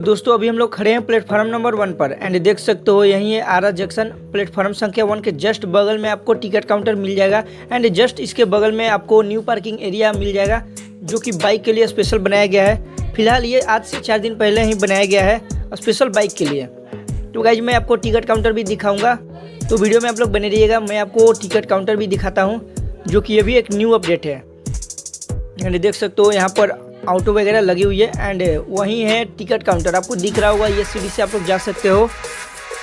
दोस्तों अभी हम लोग खड़े हैं प्लेटफॉर्म नंबर 1 पर एंड देख सकते हो यही है आरा जंक्शन। प्लेटफॉर्म संख्या 1 के जस्ट बगल में आपको टिकट काउंटर मिल जाएगा एंड जस्ट इसके बगल में आपको न्यू पार्किंग एरिया मिल जाएगा जो कि बाइक के लिए स्पेशल बनाया गया है। फिलहाल ये आज से 4 दिन पहले ही बनाया गया है स्पेशल बाइक के लिए। तो गाइज मैं आपको टिकट काउंटर भी दिखाऊँगा, तो वीडियो में आप लोग बने रहिएगा। मैं आपको टिकट काउंटर भी दिखाता हूँ जो कि ये भी एक न्यू अपडेट है। एंड देख सकते हो यहाँ पर ऑटो वगैरह लगी हुई है एंड वहीं है टिकट काउंटर, आपको दिख रहा होगा। ये सीढ़ी से आप लोग जा सकते हो।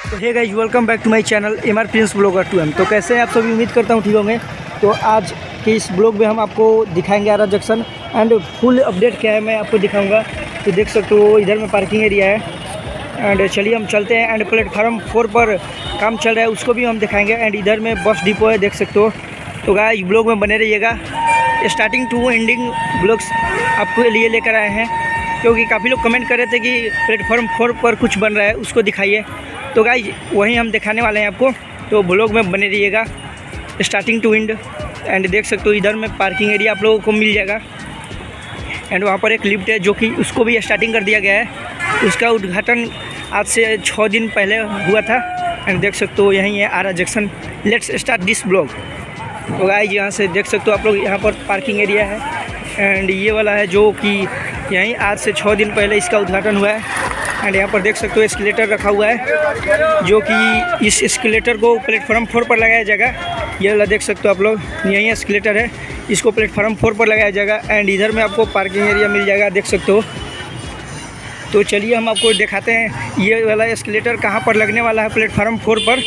तो hey guys, welcome back to my channel MR Prince Blogger 2M। तो कैसे हैं आप सभी, उम्मीद करता हूँ ठीक होंगे। तो आज के इस ब्लॉग में हम आपको दिखाएंगे आरा जंक्शन एंड फुल अपडेट क्या है मैं आपको दिखाऊंगा। तो देख सकते हो इधर में पार्किंग एरिया है एंड चलिए हम चलते हैं। एंड प्लेटफार्म 4 पर काम चल रहा है, उसको भी हम दिखाएँगे। एंड इधर में बस डिपो है, देख सकते हो। तो गाइस ब्लॉग में बने रहिएगा, स्टार्टिंग टू एंडिंग ब्लॉग्स आपको लिए लेकर आए हैं, क्योंकि काफ़ी लोग कमेंट कर रहे थे कि प्लेटफॉर्म 4 पर कुछ बन रहा है उसको दिखाइए। तो गाइज वही हम दिखाने वाले हैं आपको, तो ब्लॉग में बने रहिएगा स्टार्टिंग टू एंड। एंड देख सकते हो इधर में पार्किंग एरिया आप लोगों को मिल जाएगा एंड वहाँ पर एक लिफ्ट है जो कि उसको भी स्टार्टिंग कर दिया गया है। उसका उद्घाटन आज से 6 दिन पहले हुआ था। एंड देख सकते हो यहीं है Arrah junction. Let's start this blog. तो गाइज यहाँ से देख सकते हो आप लोग, यहाँ पर पार्किंग एरिया है एंड ये वाला है जो कि यहीं आज से 6 दिन पहले इसका उद्घाटन हुआ है। एंड यहाँ पर देख सकते हो एस्केलेटर रखा हुआ है जो कि इस एस्केलेटर को प्लेटफॉर्म 4 पर लगाया जाएगा। ये वाला देख सकते हो आप लोग, यहीं एस्केलेटर है, इसको प्लेटफॉर्म 4 पर लगाया जाएगा। एंड इधर में आपको पार्किंग एरिया मिल जाएगा, देख सकते हो। तो चलिए हम आपको दिखाते हैं ये वाला एस्केलेटर कहाँ पर लगने वाला है प्लेटफॉर्म 4 पर,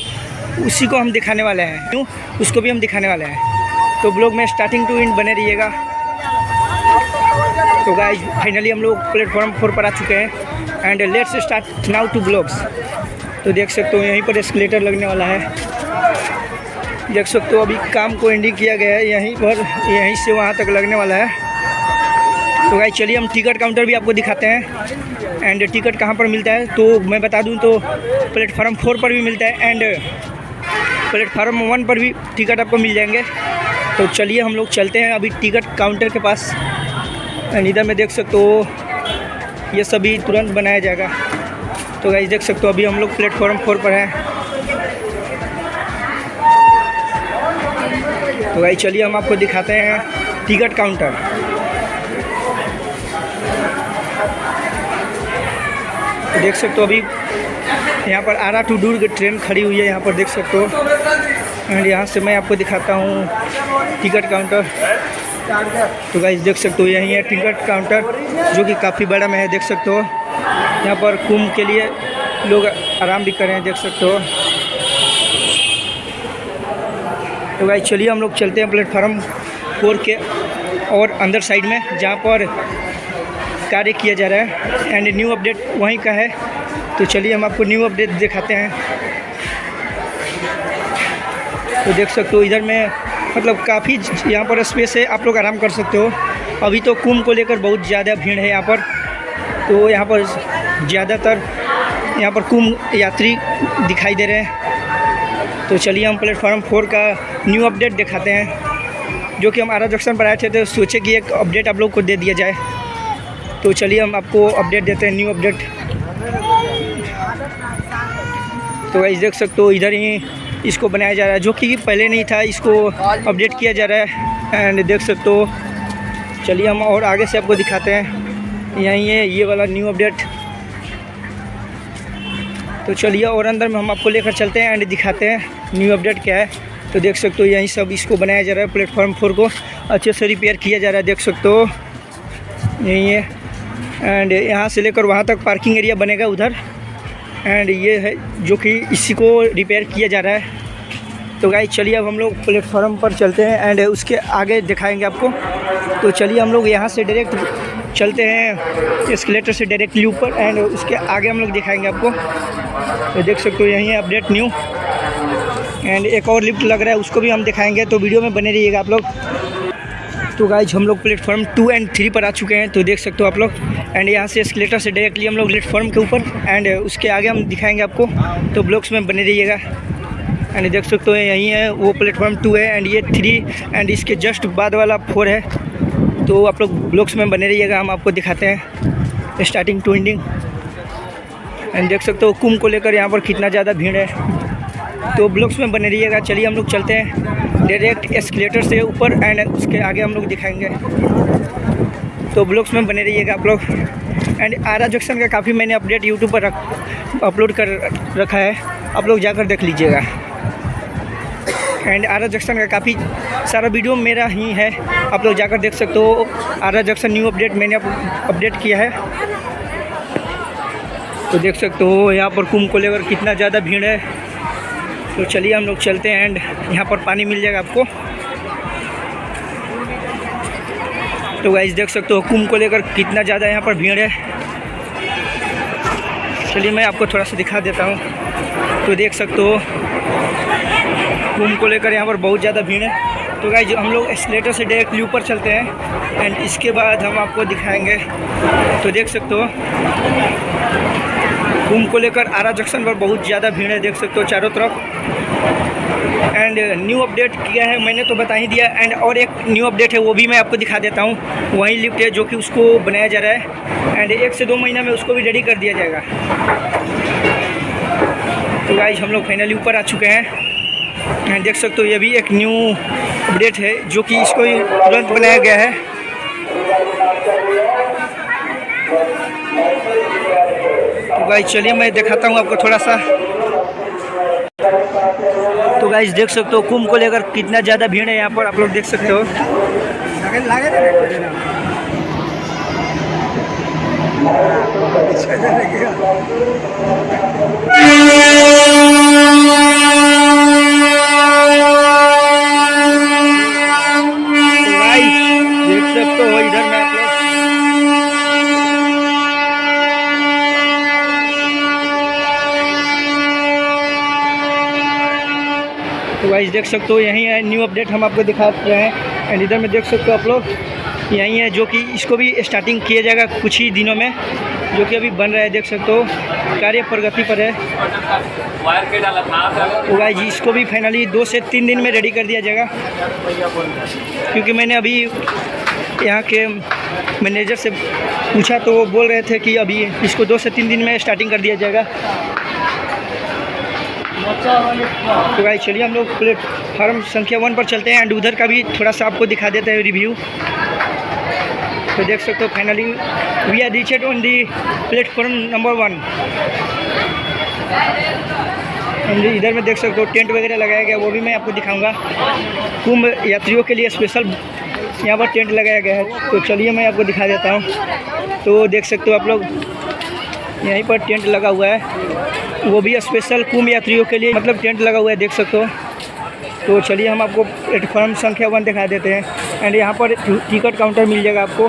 उसी को हम दिखाने वाले हैं। क्यों, उसको भी हम दिखाने वाले हैं। तो ब्लॉग में स्टार्टिंग टू एंड बने रहिएगा। तो गाइज फाइनली हम लोग प्लेटफॉर्म 4 पर आ चुके हैं and let's start now to blogs. तो देख सकते हो यहीं पर एस्केलेटर लगने वाला है, देख सकते हो। अभी काम को एंडिंग किया गया है, यहीं पर, यहीं से वहाँ तक लगने वाला है। तो गाइज चलिए हम टिकट काउंटर भी आपको दिखाते हैं एंड टिकट कहाँ पर मिलता है तो मैं बता दूँ तो प्लेटफॉर्म 4 पर भी मिलता है एंड प्लेटफॉर्म 1 पर भी टिकट आपको मिल जाएंगे। तो चलिए हम लोग चलते हैं अभी टिकट काउंटर के पास। एंड इधर में देख सकते हो ये सभी तुरंत बनाया जाएगा। तो गाइस देख सकते हो अभी हम लोग प्लेटफॉर्म 4 पर हैं। तो गाइस चलिए हम आपको दिखाते हैं टिकट काउंटर। तो देख सकते हो अभी यहाँ पर आरा टू दुर्ग ट्रेन खड़ी हुई है, यहाँ पर देख सकते हो। एंड यहाँ से मैं आपको दिखाता हूँ टिकट काउंटर। तो गाइस देख सकते हो यही है टिकट काउंटर जो कि काफ़ी बड़ा में है, देख सकते हो। यहाँ पर कुंभ के लिए लोग आराम भी कर रहे हैं, देख सकते हो। तो गाइस चलिए हम लोग चलते हैं प्लेटफॉर्म 4 के और अंदर साइड में, जहाँ पर कार्य किया जा रहा है एंड न्यू अपडेट वहीं का है। तो चलिए हम आपको न्यू अपडेट दिखाते हैं। तो देख सकते हो इधर में मतलब काफ़ी यहाँ पर स्पेस है, आप लोग आराम कर सकते हो। अभी तो कुंभ को लेकर बहुत ज़्यादा भीड़ है यहाँ पर, तो यहाँ पर ज़्यादातर यहाँ पर कुंभ यात्री दिखाई दे रहे हैं। तो चलिए हम प्लेटफॉर्म 4 का न्यू अपडेट दिखाते हैं, जो कि हम आरा जंक्शन पर आए थे तो सोचे कि एक अपडेट आप लोग को दे दिया जाए। तो चलिए हम आपको अपडेट देते हैं, न्यू अपडेट। तो गाइस देख सकते हो इधर ही इसको बनाया जा रहा है, जो कि पहले नहीं था, इसको अपडेट किया जा रहा है। एंड देख सकते हो, चलिए हम और आगे से आपको दिखाते हैं। यहीं है ये वाला न्यू अपडेट। तो चलिए और अंदर में हम आपको लेकर चलते हैं एंड दिखाते हैं न्यू अपडेट क्या है। तो देख सकते हो यहीं सब इसको बनाया जा रहा है, प्लेटफॉर्म 4 को अच्छे से रिपेयर किया जा रहा है, देख सकते हो। यहीं है एंड यहाँ से लेकर वहाँ तक पार्किंग एरिया बनेगा उधर। एंड ये है जो कि इसी को रिपेयर किया जा रहा है। तो गाइस चलिए अब हम लोग प्लेटफॉर्म पर चलते हैं एंड उसके आगे दिखाएंगे आपको। तो चलिए हम लोग यहाँ से डायरेक्ट चलते हैं एस्केलेटर से डायरेक्टली ऊपर एंड उसके आगे हम लोग दिखाएंगे आपको। तो देख सकते हो यहीं है अपडेट न्यू एंड एक और लिफ्ट लग रहा है, उसको भी हम दिखाएंगे। तो वीडियो में बने रहिएगा आप लोग। तो गाइज हम लोग प्लेटफॉर्म 2 एंड 3 पर आ चुके हैं, तो देख सकते हो आप लोग। एंड यहाँ से एस्केलेटर से डायरेक्टली हम लोग प्लेटफॉर्म के ऊपर एंड उसके आगे हम दिखाएंगे आपको। तो ब्लॉग्स में बने रहिएगा। एंड देख सकते हो यहीं है वो प्लेटफॉर्म 2 है एंड ये 3 एंड इसके जस्ट बाद वाला 4 है। तो आप लोग ब्लॉग्स में बने रहिएगा, हम आपको दिखाते हैं स्टार्टिंग टू एंडिंग। एंड देख सकते हो कुंभ को लेकर यहाँ पर कितना ज़्यादा भीड़ है। तो ब्लॉग्स में बने रहिएगा। चलिए हम लोग चलते हैं डायरेक्ट एस्केलेटर से ऊपर एंड उसके आगे हम लोग दिखाएंगे। तो ब्लॉग्स में बने रहिएगा आप लोग। एंड आरा जंक्शन का काफ़ी मैंने अपडेट यूट्यूब पर अपलोड कर रखा है, आप लोग जाकर देख लीजिएगा। एंड आरा जंक्शन का काफ़ी सारा वीडियो मेरा ही है, आप लोग जाकर देख सकते हो। आरा जंक्शन न्यू अपडेट मैंने अपडेट किया है। तो देख सकते हो यहाँ पर कुंभ को लेकर कितना ज़्यादा भीड़ है। तो चलिए हम लोग चलते हैं एंड यहाँ पर पानी मिल जाएगा आपको। तो गाइस देख सकते हो कुंभ को लेकर कितना ज़्यादा यहाँ पर भीड़ है। चलिए मैं आपको थोड़ा सा दिखा देता हूँ। तो देख सकते हो कुंभ को लेकर यहाँ पर बहुत ज़्यादा भीड़ है। तो गाइस हम लोग एस्केलेटर से डायरेक्टली ऊपर चलते हैं एंड इसके बाद हम आपको दिखाएंगे। तो देख सकते हो कुंभ को लेकर आरा जंक्शन पर बहुत ज़्यादा भीड़ है, देख सकते हो चारों तरफ। एंड न्यू अपडेट किया है मैंने तो बता ही दिया। एंड और एक न्यू अपडेट है वो भी मैं आपको दिखा देता हूँ। वही लिफ्ट है जो कि उसको बनाया जा रहा है एंड 1 से 2 महीना में उसको भी रेडी कर दिया जाएगा। तो गाइस हम लोग फाइनली ऊपर आ चुके हैं एंड देख सकते हो ये भी एक न्यू अपडेट है जो कि इसको तुरंत बनाया गया है। तो गाइस चलिए मैं दिखाता हूँ आपको थोड़ा सा। तो गाइस देख सकते हो कुंभ को लेकर कितना ज़्यादा भीड़ है यहाँ पर, आप लोग देख सकते हो। तो गाइस देख सकते हो यही है न्यू अपडेट हम आपको दिखा रहे हैं। एंड इधर में देख सकते हो आप लोग यही है जो कि इसको भी स्टार्टिंग किया जाएगा कुछ ही दिनों में, जो कि अभी बन रहा है। देख सकते हो कार्य प्रगति पर है। तो गाइस इसको भी फाइनली 2 से 3 दिन में रेडी कर दिया जाएगा, क्योंकि मैंने अभी यहाँ के मैनेजर से पूछा तो वो बोल रहे थे कि अभी इसको 2 से 3 दिन में स्टार्टिंग कर दिया जाएगा। तो गाइस चलिए हम लोग प्लेटफार्म संख्या 1 पर चलते हैं एंड उधर का भी थोड़ा सा आपको दिखा देते हैं रिव्यू। तो देख सकते हो finally we are reached on the platform number 1। इधर में देख सकते हो टेंट वगैरह लगाया गया, वो भी मैं आपको दिखाऊंगा। कुंभ यात्रियों के लिए स्पेशल यहाँ पर टेंट लगाया गया है। तो चलिए मैं आपको दिखा देता हूँ। तो देख सकते हो आप लोग यहीं पर टेंट लगा हुआ है, वो भी स्पेशल कुंभ यात्रियों के लिए, मतलब टेंट लगा हुआ है, देख सकते हो। तो चलिए हम आपको प्लेटफॉर्म संख्या 1 दिखा देते हैं। एंड यहाँ पर टिकट काउंटर मिल जाएगा आपको,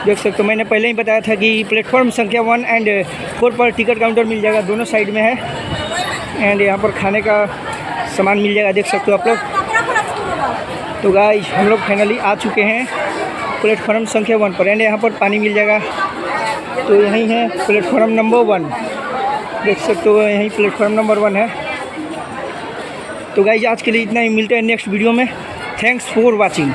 देख सकते हो। मैंने पहले ही बताया था कि प्लेटफॉर्म संख्या 1 एंड 4 पर टिकट काउंटर मिल जाएगा, दोनों साइड में है। एंड यहाँ पर खाने का सामान मिल जाएगा, देख सकते हो आप लोग। तो गाइस हम लोग फाइनली आ चुके हैं प्लेटफॉर्म संख्या 1 पर एंड यहाँ पर पानी मिल जाएगा। तो यहीं है प्लेटफॉर्म नंबर 1, देख सकते हो यहीं प्लेटफॉर्म नंबर 1 है। तो गाइस आज के लिए इतना ही, मिलते हैं नेक्स्ट वीडियो में। Thanks for watching.